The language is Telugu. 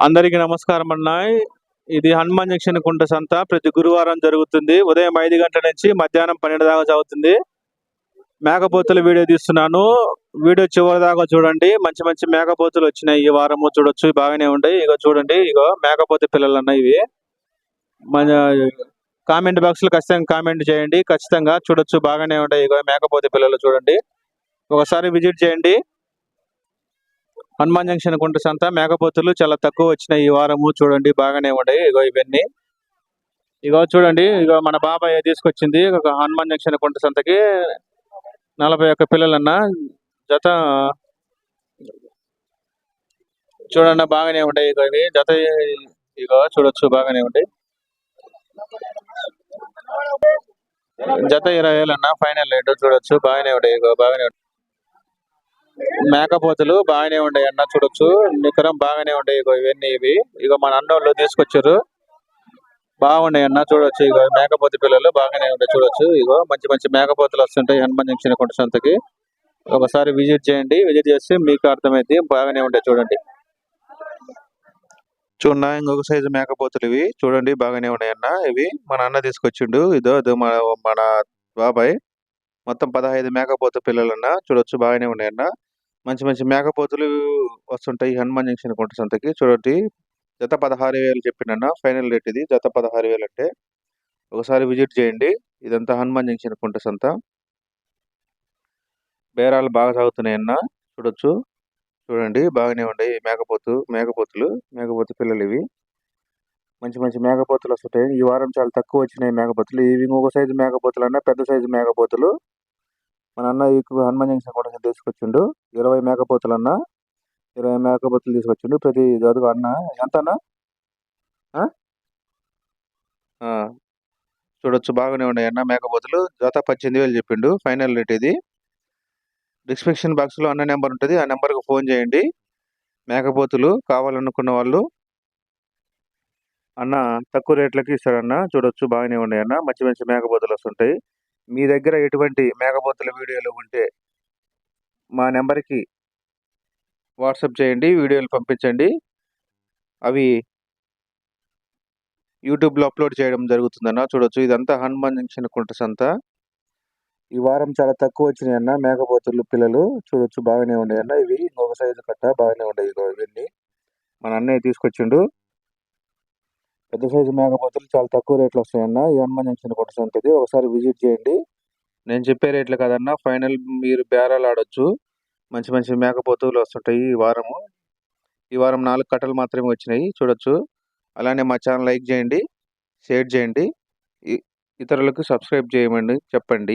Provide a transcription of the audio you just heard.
అందరికీ నమస్కారం అన్న. ఇది హనుమాన్ జంక్షన్ కుంట సంత ప్రతి గురువారం జరుగుతుంది. ఉదయం 5 గంటల నుంచి మధ్యాహ్నం 12 దాకా జరుగుతుంది. మేకపోతుల వీడియో తీస్తున్నాను. వీడియో చివరి దాకా చూడండి. మంచి మంచి మేకపోతులు వచ్చినాయి ఈ వారము. చూడొచ్చు, బాగానే ఉన్నాయి. ఇగో చూడండి, ఇగో మేకపోతే పిల్లలు అన్న ఇవి. మన కామెంట్ బాక్స్ లో ఖచ్చితంగా కామెంట్ చేయండి. ఖచ్చితంగా చూడొచ్చు, బాగానే ఉంటాయి. ఇగో మేకపోతే పిల్లలు చూడండి, ఒకసారి విజిట్ చేయండి. హనుమాన్ జంక్షన్ కుంట సంత మేకపోతులు చాలా తక్కువ వచ్చినాయి ఈ వారము. చూడండి, బాగానే ఉన్నాయి. ఇగో ఇవన్నీ, ఇగో చూడండి, ఇగో మన బాబాయ్ తీసుకొచ్చింది ఒక హనుమాన్ జంక్షన్ కుంట సంతకి 41 పిల్లలన్న జత. చూడండి, బాగానే ఉంటాయి. ఇగో ఇవి జత, ఇగో చూడొచ్చు, బాగానే ఉంటాయి. జత 20,000 అన్న ఫైనల్ రేటు. చూడొచ్చు, బాగానే ఉంటాయి. ఇగో బాగానే ఉంటాయి మేకపోతులు, బాగానే ఉంటాయి అన్న. చూడొచ్చు, నికరం బాగానే ఉంటాయి. ఇగో ఇవన్నీ ఇవి, ఇగో మన అన్నోళ్ళు తీసుకొచ్చారు, బాగున్నాయి అన్న. చూడొచ్చు, ఇగో మేకపోతే పిల్లలు బాగానే ఉంటాయి. చూడొచ్చు, ఇగో మంచి మంచి మేకపోతులు వస్తుంటాయి హనుమాన్ జంక్షన్ కుంట సంతకి. ఒకసారి విజిట్ చేయండి. విజిట్ చేస్తే మీకు అర్థమైంది, బాగానే ఉంటాయి. చూడండి, చూడ ఇంకొక సైజు మేకపోతులు ఇవి. చూడండి, బాగానే ఉన్నాయి అన్న. ఇవి మన అన్న తీసుకొచ్చిండు. ఇదో మన బాబాయ్ మొత్తం 15 మేకపోతు పిల్లలు అన్న. చూడొచ్చు, బాగానే ఉన్నాయి అన్న. మంచి మంచి మేకపోతులు వస్తుంటాయి హనుమాన్ జంక్షన్ కుంట సంతకి. చూడండి, జత 16,000 చెప్పిండన్న ఫైనల్ రేట్. ఇది జత 16,000 అంటే ఒకసారి విజిట్ చేయండి. ఇదంతా హనుమాన్ జంక్షన్ కుంట సంత. బేరాలు బాగా సాగుతున్నాయి అన్న. చూడొచ్చు, చూడండి, బాగానే ఉన్నాయి. మేకపోతు పిల్లలు ఇవి. మంచి మంచి మేకపోతులు వస్తుంటాయి. ఈ వారం చాలా తక్కువ వచ్చినాయి మేకపోతులు. ఇవి ఇంకొక సైజు మేకపోతులు అన్న, పెద్ద సైజు మేకపోతులు. మన అన్న హనుమాన్ జంక్షన్ కూడా తీసుకొచ్చిండు. 20 మేకపోతులు అన్న, 20 మేకపోతులు తీసుకొచ్చిండు. ప్రతి జతకు అన్న ఎంత అన్న? చూడొచ్చు, బాగానే ఉన్నాయి అన్న మేకపోతులు. జత 18,000 చెప్పిండు ఫైనల్ రేట్. ఇది డిస్క్రిప్షన్ బాక్స్ లో అన్న నెంబర్ ఉంటుంది, ఆ నెంబర్కి ఫోన్ చేయండి. మేకపోతులు కావాలనుకున్న వాళ్ళు అన్న తక్కువ రేట్లకి ఇస్తాడన్న. చూడొచ్చు, బాగానే ఉన్నాయి అన్న. మంచి మంచి మేకపోతులు వస్తుంటాయి. మీ దగ్గర ఎటువంటి మేకపోతుల వీడియోలు ఉంటే మా నెంబర్కి వాట్సాప్ చేయండి, వీడియోలు పంపించండి. అవి యూట్యూబ్లో అప్లోడ్ చేయడం జరుగుతుందన్న. చూడొచ్చు, ఇదంతా హనుమాన్ జంక్షన్ కుంట సంత. ఈ వారం చాలా తక్కువ వచ్చినాయి అన్న మేకపోతులు పిల్లలు. చూడొచ్చు, బాగానే ఉన్నాయి అన్న. ఇవి ఇంకొక సైజు కట్ట, బాగానే ఉన్నాయి. ఇవన్నీ మన అన్నయ్య తీసుకొచ్చిండు. పెద్ద సైజు మేకపోతులు చాలా తక్కువ రేట్లు వస్తాయన్న ఈ హనుమాన్ జంక్షన్ కుంట సంతకి. ఒకసారి విజిట్ చేయండి. నేను చెప్పే రేట్లు కదన్నా, ఫైనల్ మీరు బేరాలు ఆడొచ్చు. మంచి మంచి మేకపోతులు వస్తుంటాయి ఈ వారము. ఈ వారం 4 కట్టలు మాత్రమే వచ్చినాయి. చూడొచ్చు, అలానే మా ఛానల్ లైక్ చేయండి, షేర్ చేయండి, ఇతరులకు సబ్స్క్రైబ్ చేయమని చెప్పండి.